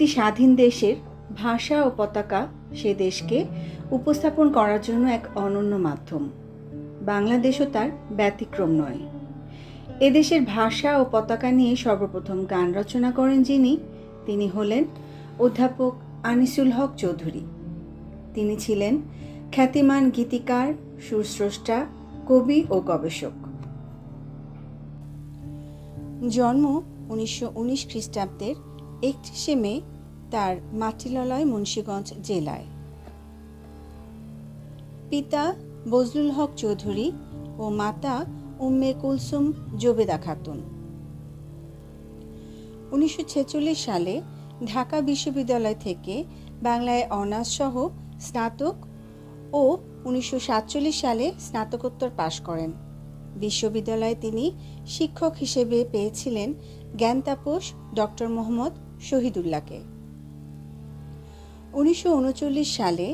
একটি স্বাধীন দেশের ভাষা ও পতাকা সে দেশকে উপস্থাপন করার জন্য এক অনন্য মাধ্যম। বাংলাদেশও তার ব্যতিক্রম নয়। এদেশের ভাষা ও পতাকা নিয়ে সর্বপ্রথম গান রচনা করেন যিনি, তিনি হলেন অধ্যাপক আনিসুল হক চৌধুরী। তিনি ছিলেন খ্যাতিমান গীতিকার, সুরস্রষ্টা, কবি ও গবেষক। জন্ম 1919 খ্রিস্টাব্দের 31শে মে তার মাটিললয় মুন্সিগঞ্জ জেলায়। পিতা বজলুল হক চৌধুরী ও মাতা উম্মে কুলসুম জোবেদা খাতুন। 1946 সালে ঢাকা বিশ্ববিদ্যালয় থেকে বাংলায় অনার্স সহ স্নাতক ও 1947 সালে স্নাতকোত্তর পাশ করেন। বিশ্ববিদ্যালয়ে তিনি শিক্ষক হিসেবে পেয়েছিলেন জ্ঞানতাপস ডক্টর মোহাম্মদ শহীদুল্লাহকে। 1939 সালে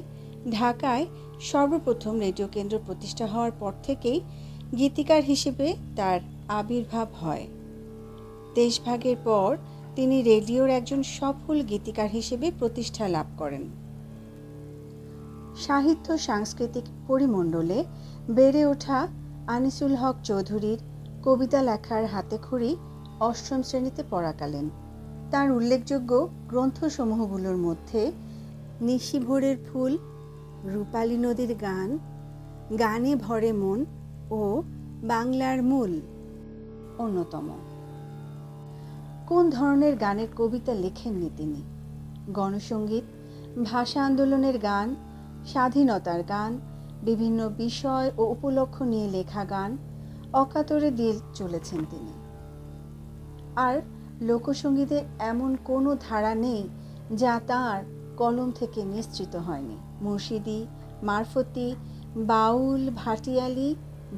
ঢাকায় সর্বপ্রথম রেডিও কেন্দ্র প্রতিষ্ঠা হওয়ার পর থেকেই গীতিকার হিসেবে তার আবির্ভাব হয়। দেশভাগের পর তিনি রেডিওর একজন সফল গীতিকার হিসেবে প্রতিষ্ঠা লাভ করেন। সাহিত্য সাংস্কৃতিক পরিমণ্ডলে বেড়ে ওঠা আনিসুল হক চৌধুরীর কবিতা লেখার হাতেখড়ি অষ্টম শ্রেণীতে পড়াকালীন। তার উল্লেখযোগ্য গ্রন্থসমূহগুলোর মধ্যে নিশি ভোরের ফুল, রূপালী নদীর গান, গানে ভরে মন ও বাংলার মূল অন্যতম। কোন ধরনের গানের কবিতা লেখেননি তিনি? গণসঙ্গীত, ভাষা আন্দোলনের গান, স্বাধীনতার গান, বিভিন্ন বিষয় ও উপলক্ষ নিয়ে লেখা গান অকাতরে দিয়ে চলেছেন তিনি। আর লোকসঙ্গীতের এমন কোনো ধারা নেই যা তাঁর কলম থেকে নিঃসৃত হয়নি। মুর্শিদি, মারফতি, বাউল, ভাটিয়ালি,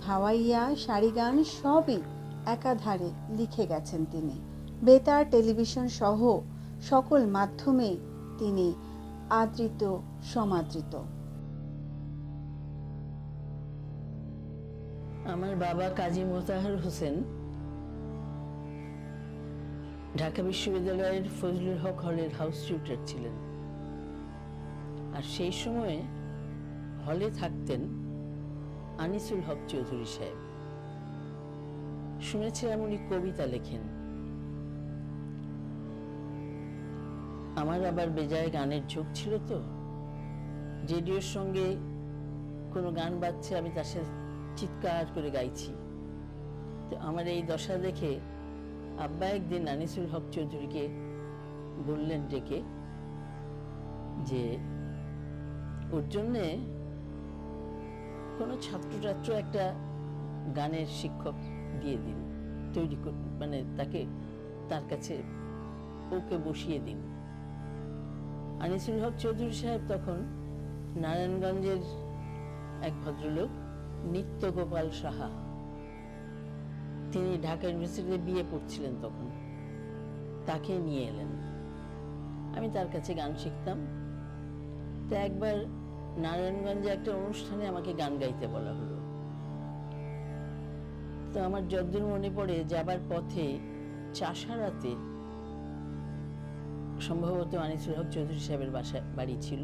ভাওয়াইয়া, সারি গান সবই একাধারে লিখে গেছেন তিনি। বেতার, টেলিভিশন সহ সকল মাধ্যমে তিনি আদৃত, সমাদৃত। আমার বাবা কাজী মোতাহার হোসেন ঢাকা বিশ্ববিদ্যালয়ের ফজলুল হক হলের হাউস টিউটর ছিলেন। আর সেই সময়ে হলে থাকতেন আনিসুল হক চৌধুরী সাহেব। শুনেছিলাম উনি কবিতা লেখেন। আমার আবার বেজায় গানের ঝোঁক ছিল, তো রেডিওর সঙ্গে কোনো গান বাজছে, আমি তার সাথে চিৎকার করে গাইছি। তো আমার এই দশা দেখে আব্বা একদিন আনিসুল হক চৌধুরীকে বললেন ডেকে যে ওর জন্যে কোনো ছাত্র একটা গানের শিক্ষক দিয়ে দিন, তৈরি মানে তার কাছে ওকে বসিয়ে দিন। আনিসুল হক চৌধুরী সাহেব তখন নারায়ণগঞ্জের এক ভদ্রলোক নিত্য গোপাল সাহা, তিনি ঢাকা ইউনিভার্সিটিতে বিএ পড়ছিলেন তখন, তাকে নিয়ে এলেন। আমি তার কাছে গান শিখতাম। তো একবার নারায়ণগঞ্জে একটা অনুষ্ঠানে আমাকে গান গাইতে বলা হলো। তো আমার যদ্দূর মনে পড়ে, যাবার পথে চাষারাতে সম্ভবত আনিসুল হক চৌধুরী সাহেবের বাড়ি ছিল,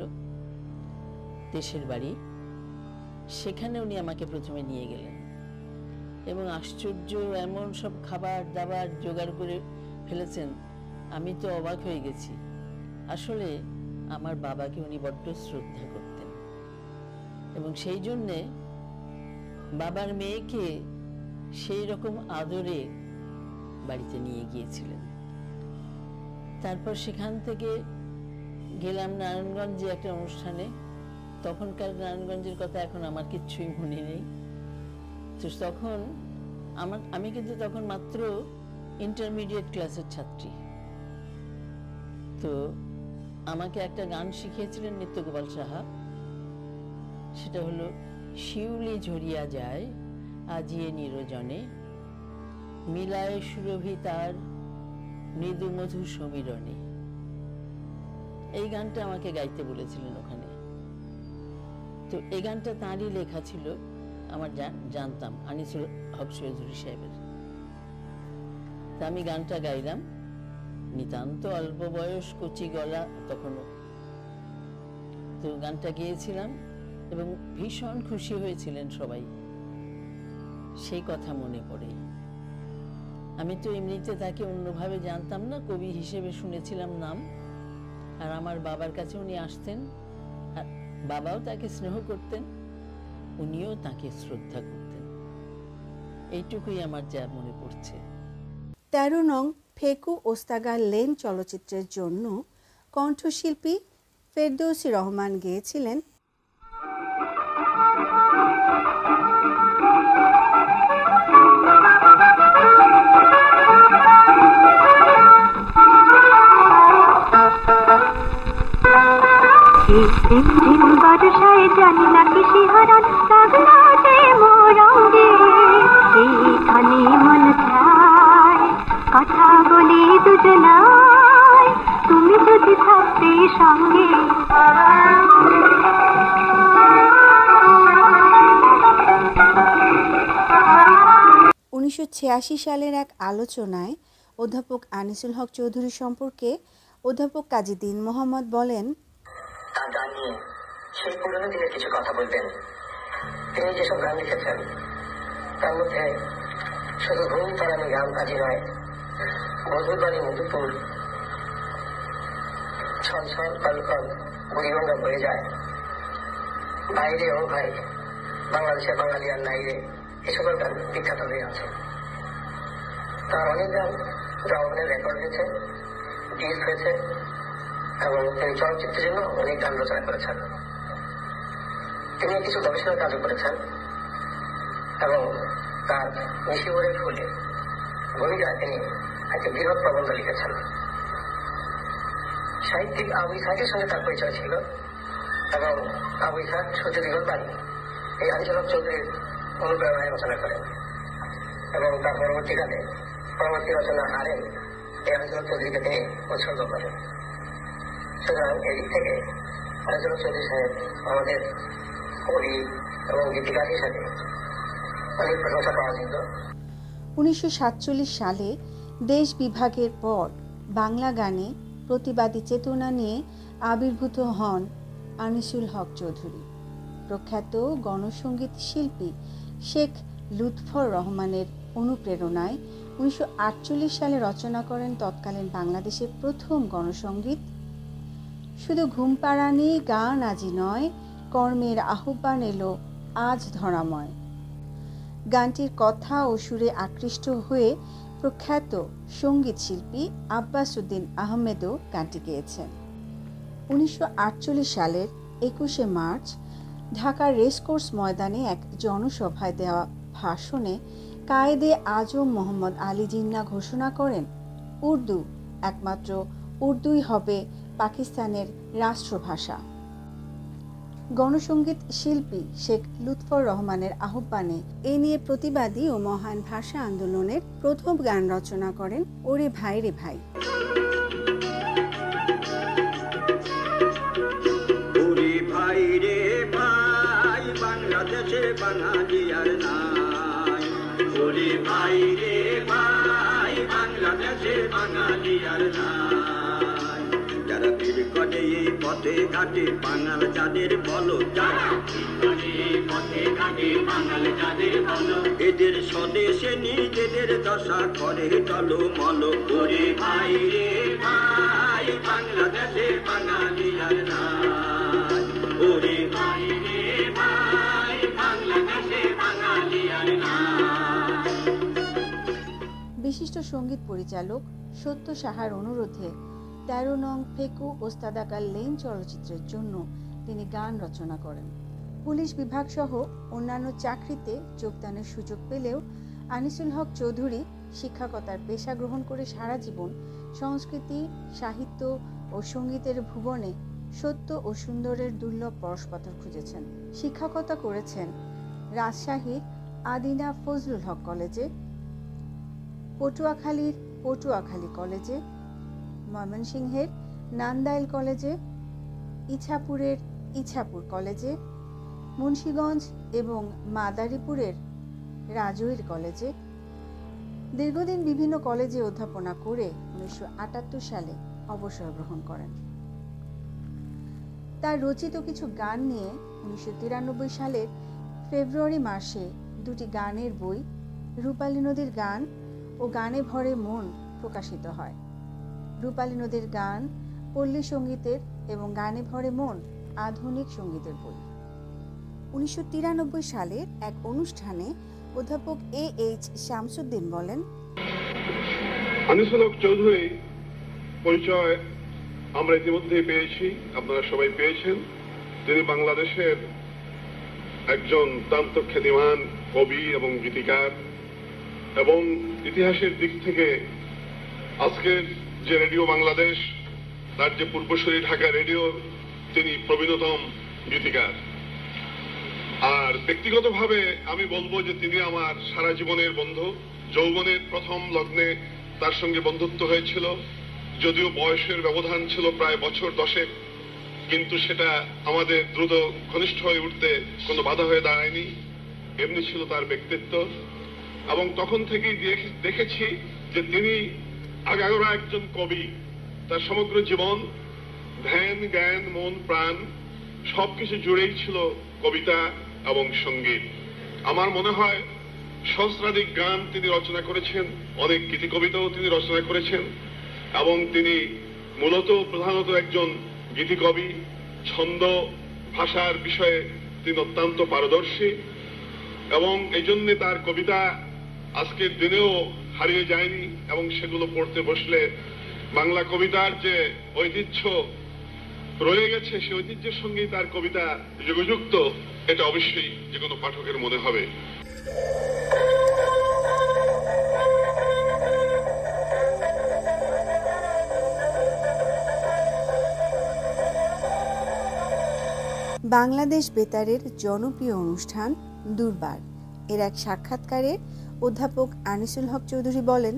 দেশের বাড়ি। সেখানে উনি আমাকে প্রথমে নিয়ে গেলেন এবং আশ্চর্য এমন সব খাবার দাবার জোগাড় করে ফেলেছেন, আমি তো অবাক হয়ে গেছি। আসলে আমার বাবাকে উনি বড্ড শ্রদ্ধা করতেন এবং সেই জন্যে বাবার মেয়েকে সেই রকম আদরে বাড়িতে নিয়ে গিয়েছিলেন। তারপর সেখান থেকে গেলাম নারায়ণগঞ্জে একটা অনুষ্ঠানে। তখনকার নারায়ণগঞ্জের কথা এখন আমার কিচ্ছুই মনে নেই। তো তখন আমি কিন্তু তখন মাত্র ইন্টারমিডিয়েট ক্লাসের ছাত্রী। তো আমাকে একটা গান শিখিয়েছিলেন নিত্যগোপাল সাহা। সেটা হলো, শিউলি ঝরিয়া যায় আজিয়ে নিরজনে, মিলায় সুরভি তার মৃদু মধু সমীরণে। এই গানটা আমাকে গাইতে বলেছিলেন ওখানে। তো এই গানটা তাঁরই লেখা ছিল, আমার জানতাম আনিসুল হক চৌধুরী সাহেবের। তা আমি গানটা গাইলাম। নিতান্ত অল্প বয়স, কচি গলা তখনও। তো গানটা গেয়েছিলাম এবং ভীষণ খুশি হয়েছিলেন সবাই, সেই কথা মনে পড়ে। আমি তো এমনিতে তাকে অন্যভাবে জানতাম না, কবি হিসেবে শুনেছিলাম নাম। আর আমার বাবার কাছে উনি আসতেন, আর বাবাও তাকে স্নেহ করতেন, উনিও তাকে শ্রদ্ধা করতেন। এইটুকুই আমার যা মনে পড়ছে। ১৩ নং ফেকু ওস্তাগার লেন চলচ্চিত্রের জন্য কণ্ঠশিল্পী ফেরদৌসী রহমান গেয়েছিলেন বর্ষায় জানি না কি শিহরণ লাগলো যে মোর অঙ্গে, এইখানে মন চায় কথা বলি দুজনায়, তুমি যদি থাকতে সঙ্গে। ১৯৮৬ সালের এক আলোচনায় অধ্যাপক আনিসুল হক চৌধুরী সম্পর্কে অধ্যাপক কাজী দীন মোহাম্মদ বলেন, তার গান নিয়ে সেই পুরনো দিনের কিছু কথা বলতেন। তিনি যেসব গান লিখেছেন তার মধ্যে শুধু ঘুম পাড়ানি গান কাজী নয়, মধুর বাড়ি মধুপুর, ছলছল কলকল বুড়িগঙ্গা বয়ে যায়, বাইরে ও ভাই, বাংলাদেশে বাঙালি আর নাই রে, এসবের গান বিখ্যাত হয়ে আছে। তার অনেক গান গ্রামের রেকর্ড হয়েছে, ডিস্ক হয়েছে এবং তিনি চলচ্চিত্রের জন্য অনেক গান রচনা করেছেন। তিনি কিছু গবেষণা কাজও করেছেন এবং তার মিশিবরের ফুলে ভূমিকায় তিনি একটি বৃহৎ প্রবন্ধ লিখেছেন। সাহিত্যিক আবু ইসহাকের সঙ্গে তার পরিচয় ছিল এবং আবু ইসহাক সূর্যদিগর বাণী এই আনিসুল হক চৌধুরীর অনুপ্রেরণায় রচনা করেন এবং তার পরবর্তী রচনা হারেন এই আনিসুল হক চৌধুরীকে তিনি উৎসর্গ করেন। সুতরাং এই দিক থেকে আনিসুল হক চৌধুরী সাহেব আমাদের কবি এবং গীতিকার হিসাবে অনেক প্রশংসা পাওয়া যেত। ১৯৪৭ সালে দেশ বিভাগের পর বাংলা গানে প্রতিবাদী চেতনা নিয়ে আবির্ভূত হন আনিসুল হক চৌধুরী। প্রখ্যাত গণসঙ্গীত শিল্পী শেখ লুৎফর রহমানের অনুপ্রেরণায় ১৯৪৮ সালে রচনা করেন তৎকালীন বাংলাদেশের প্রথম গণসঙ্গীত শুধু ঘুম পাড়ানি গান আজি নয়, কর্মের আহ্বান এলো আজ ধরাময়। গানটির কথা ও সুরে আকৃষ্ট হয়ে প্রখ্যাত সঙ্গীত শিল্পী আব্বাস উদ্দিন আহমেদও গানটি গেয়েছেন। ১৯৪৮ সালের ২১শে মার্চ ঢাকার রেসকোর্স ময়দানে এক জনসভায় দেওয়া ভাষণে কায়েদে আজম মোহাম্মদ আলী জিন্নাহ ঘোষণা করেন, উর্দু, একমাত্র উর্দুই হবে পাকিস্তানের রাষ্ট্রভাষা। গণসঙ্গীত শিল্পী শেখ লুৎফর রহমানের আহ্বানে এ নিয়ে প্রতিবাদী ও মহান ভাষা আন্দোলনের প্রথম গান রচনা করেন ওরে ভাই রে ভাই। ওরে ভাই রে ভাই, বাংলাদেশে বাঙালি আর নাই। ওরে ভাই রে ভাই, বাংলাদেশে বাঙালি আর নাই। যারা তীর করে এই পথে ঘাটে বাঙাল যাদের বলো, যারা পথে ঘাটে বাঙাল যাদের বলো, এদের স্বদেশে নিজেদের দশা করে চলো মলো। ওরে ভাই রে ভাই, বাংলাদেশে বাঙালি আর নাই। ওরে ভাই রে ভাই, বাংলাদেশে বাঙালি আর নাই। বিশিষ্ট সঙ্গীত পরিচালক সত্য সাহার অনুরোধে ১৩ নং ফেকু ওস্তাদাকার লেন চলচ্চিত্রের জন্য তিনি গান রচনা করেন। পুলিশ বিভাগ সহ অন্যান্য চাকরিতে যোগদানের সুযোগ পেলেও আনিসুল হক চৌধুরী শিক্ষকতার পেশা গ্রহণ করে সারা জীবন সংস্কৃতি, সাহিত্য ও সঙ্গীতের ভুবনে সত্য ও সুন্দরের দুর্লভ পরশপাথর খুঁজেছেন। শিক্ষকতা করেছেন রাজশাহীর আদিনা ফজলুল হক কলেজে, পটুয়াখালীর পটুয়াখালী কলেজে, ময়মনসিংহের নান্দাইল কলেজে, ইছাপুরের ইছাপুর কলেজে, মুন্সিগঞ্জ এবং মাদারীপুরের রাজৈর কলেজে, দীর্ঘদিন বিভিন্ন কলেজে অধ্যাপনা করে 1978 সালে অবসর গ্রহণ করেন। তার রচিত কিছু গান নিয়ে 1993 সালের ফেব্রুয়ারি মাসে দুটি গানের বই রূপালী নদীর গান ও গানে ভরে মন প্রকাশিত হয়। রূপালী নদীর গান পল্লী সঙ্গীতের এবং গানে ভরে মন আধুনিক সঙ্গীতের বই। 1993 সালের এক অনুষ্ঠানে অধ্যাপক A.H. শামসুদ্দিন বলেন, আনিসুল হক চৌধুরী পরিচয় আমরা ইতিমধ্যে পেয়েছি, আপনারা সবাই পেয়েছেন। তিনি বাংলাদেশের একজন অত্যন্ত খ্যাতিমান কবি এবং গীতিকার, এবং ইতিহাসের দিক থেকে আজকের যে রেডিও বাংলাদেশ, তার যে পূর্বসূরি ঢাকা রেডিও, তিনি প্রবীণতম গীতিকার। আর ব্যক্তিগতভাবে আমি বলবো যে তিনি আমার সারা জীবনের বন্ধু। যৌবনের প্রথম লগ্নে তার সঙ্গে বন্ধুত্ব হয়েছিল, যদিও বয়সের ব্যবধান ছিল প্রায় বছর 10, কিন্তু সেটা আমাদের দ্রুত ঘনিষ্ঠ হয়ে উঠতে কোনো বাধা হয়ে দাঁড়ায়নি। এমনি ছিল তার ব্যক্তিত্ব, এবং তখন থেকেই দেখেছি যে তিনি আগাগোড়া একজন কবি। তার সমগ্র জীবন, ধ্যান, জ্ঞান, মন, প্রাণ সবকিছু জুড়েই ছিল কবিতা এবং সঙ্গীত। আমার মনে হয় সহস্রাধিক গান তিনি রচনা করেছেন, অনেক গীতি কবিতাও তিনি রচনা করেছেন, এবং তিনি মূলত প্রধানত একজন গীতিকবি। ছন্দ ভাষার বিষয়ে তিনি অত্যন্ত পারদর্শী, এবং এই জন্য তার কবিতা আজকের দিনেও হারিয়ে যায়নি, এবং সেগুলো পড়তে বসলে বাংলা কবিতার যে ঐতিহ্য রয়ে গেছে, সে ঐতিহ্যের সঙ্গেই তার কবিতা যুগযুক্ত, এটা অবশ্যই যে কোনো পাঠকের মনে হবে। বাংলাদেশ বেতারের জনপ্রিয় অনুষ্ঠান দুর্বার এর এক সাক্ষাৎকারে অধ্যাপক আনিসুল হক চৌধুরী বলেন,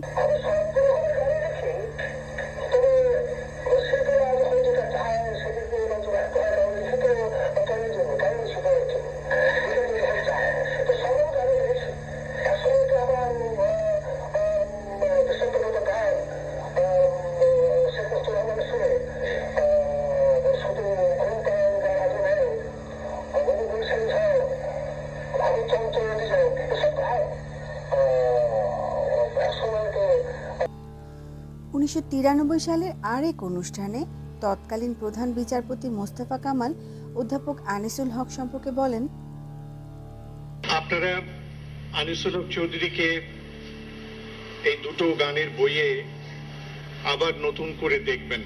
সালের আরেক অনুষ্ঠানে তৎকালীন প্রধান বিচারপতি মোস্তফা কামাল অধ্যাপক আনিসুল হক সম্পর্কে বলেন, আপনারা আনিসুল হক চৌধুরীকে এই দুটো গানের বইয়ে আবার নতুন করে দেখবেন।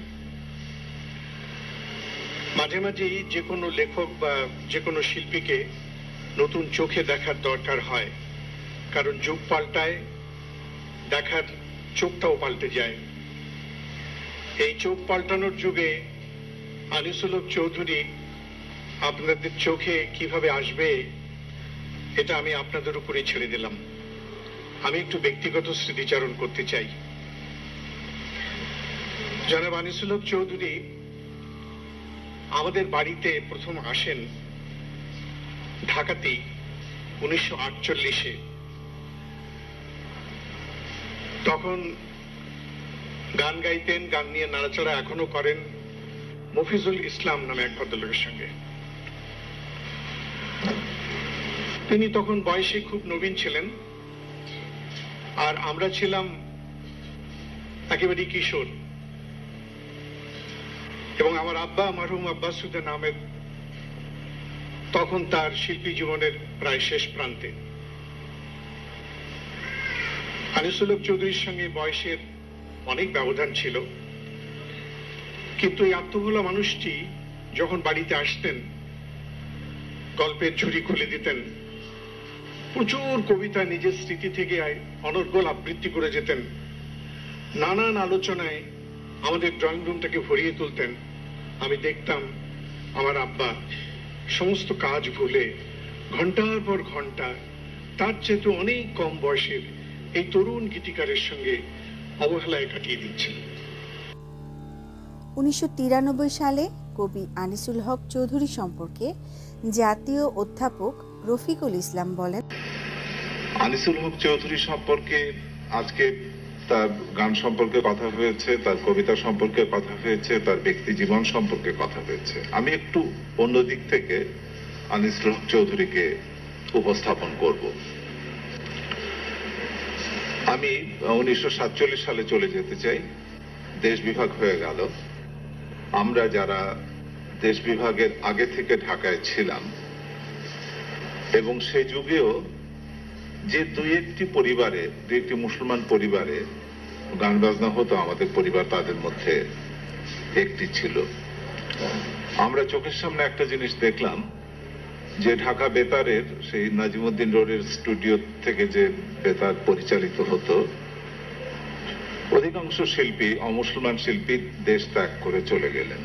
মাঝে মাঝেই যে কোনো লেখক বা যে কোনো শিল্পীকে নতুন চোখে দেখার দরকার হয়, কারণ যুগ পাল্টায়, দেখার চোখটাও পাল্টে যায়। এই চোখ পাল্টানোর যুগে আনিসুল হক চৌধুরী আপনাদের চোখে কিভাবে আসবে, এটা আমি আপনাদের উপরে ছেড়ে দিলাম। আমি একটু ব্যক্তিগত স্মৃতিচারণ করতে চাই। জনাব আনিসুল হক চৌধুরী আমাদের বাড়িতে প্রথম আসেন ঢাকাতেই 1948-এ। তখন গান গাইতেন, গান নিয়ে নাড়াচাড়া এখনো করেন মফিজুল ইসলাম নামে এক ভদ্রলোকের সঙ্গে। তিনি তখন বয়সে খুব নবীন ছিলেন, আর আমরা ছিলাম একেবারে কিশোর। এবং আমার আব্বা, মরহুম আব্বাস উদ্দিন আহমেদ, তখন তার শিল্পী জীবনের প্রায় শেষ প্রান্তে। আনিসুল হক চৌধুরীর সঙ্গে বয়সের অনেক ব্যবধান ছিল, কিন্তু এই আত্মভোলা মানুষটি যখন বাড়িতে আসতেন, গল্পের ঝুড়ি খুলে দিতেন, প্রচুর কবিতা নিজের স্মৃতি থেকে অনর্গল আবৃত্তি করে যেতেন, নানান আলোচনায় আমাদের ড্রয়িং রুমটাকে ভরিয়ে তুলতেন। আমি দেখতাম আমার আব্বা সমস্ত কাজ ভুলে ঘন্টার পর ঘন্টা তার চেয়ে অনেক কম বয়সের এই তরুণ গীতিকারের সঙ্গে অবহেলায় কাটিয়ে দিচ্ছেন। 1993 সালে কবি আনিসুল হক চৌধুরী সম্পর্কে জাতীয় অধ্যাপক রফিকুল ইসলাম বলেন, আনিসুল হক চৌধুরী সম্পর্কে আজকে তার গান সম্পর্কে কথা হয়েছে, তার কবিতা সম্পর্কে কথা হয়েছে, তার ব্যক্তি জীবন সম্পর্কে কথা হয়েছে। আমি একটু অন্য দিক থেকে আনিসুল হক চৌধুরীকে উপস্থাপন করব। আমি 1947 সালে চলে যেতে চাই। দেশ বিভাগ হয়ে গেল। আমরা যারা দেশ বিভাগের আগে থেকে ঢাকায় ছিলাম এবং সেই যুগেও যে দুই একটি মুসলমান পরিবারে গান বাজনা হতো, আমাদের পরিবার তাদের মধ্যে একটি ছিল। আমরা চোখের সামনে একটা জিনিস দেখলাম যে ঢাকা বেতারের সেই নাজিমুদ্দিন রোডের স্টুডিও থেকে যে বেতার পরিচালিত হতো, অধিকাংশ শিল্পী, অমুসলমান শিল্পী দেশ ত্যাগ করে চলে গেলেন।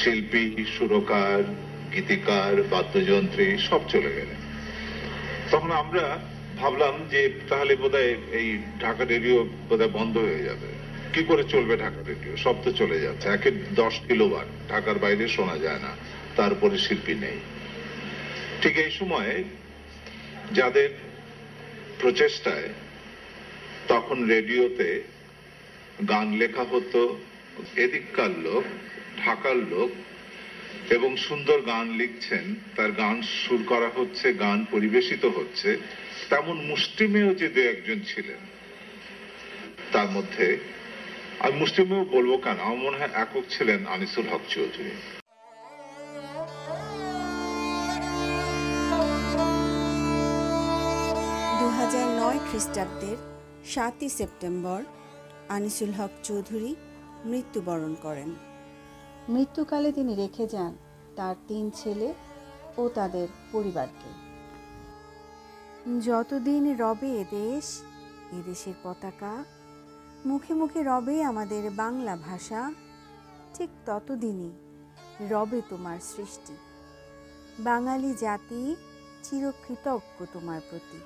শিল্পী, সুরকার, গীতিকার, বাদ্যযন্ত্রী সব চলে গেলেন। তখন আমরা ভাবলাম যে তাহলে বোধহয় এই ঢাকা রেডিও বোধহয় বন্ধ হয়ে যাবে। কি করে চলবে ঢাকা রেডিও? সব তো চলে যাচ্ছে। 10 কিলোওয়াট, ঢাকার বাইরে শোনা যায় না, তারপরে শিল্পী নেই। ঠিক এই সময় যাদের প্রচেষ্টায় তখন রেডিওতে গান লেখা হতো, এদিককার লোক, ঢাকার লোক, এবং সুন্দর গান লিখছেন, তার গান সুর করা হচ্ছে, গান পরিবেশিত হচ্ছে, তেমন মুষ্টিমেয় যে দু একজন ছিলেন, তার মধ্যে আমি মুষ্টিমেয় বলবো কেন, আমার মনে হয় একক ছিলেন আনিসুল হক চৌধুরী। 2009 খ্রিস্টাব্দের 7 সেপ্টেম্বর আনিসুল হক চৌধুরী মৃত্যুবরণ করেন। মৃত্যুকালে তিনি রেখে যান তার 3 ছেলে ও তাদের পরিবারকে। যতদিন রবে এদেশ, এদেশের পতাকা, মুখে মুখে রবে আমাদের বাংলা ভাষা, ঠিক ততদিনই রবে তোমার সৃষ্টি। বাঙালি জাতি চিরকৃতজ্ঞ তোমার প্রতি।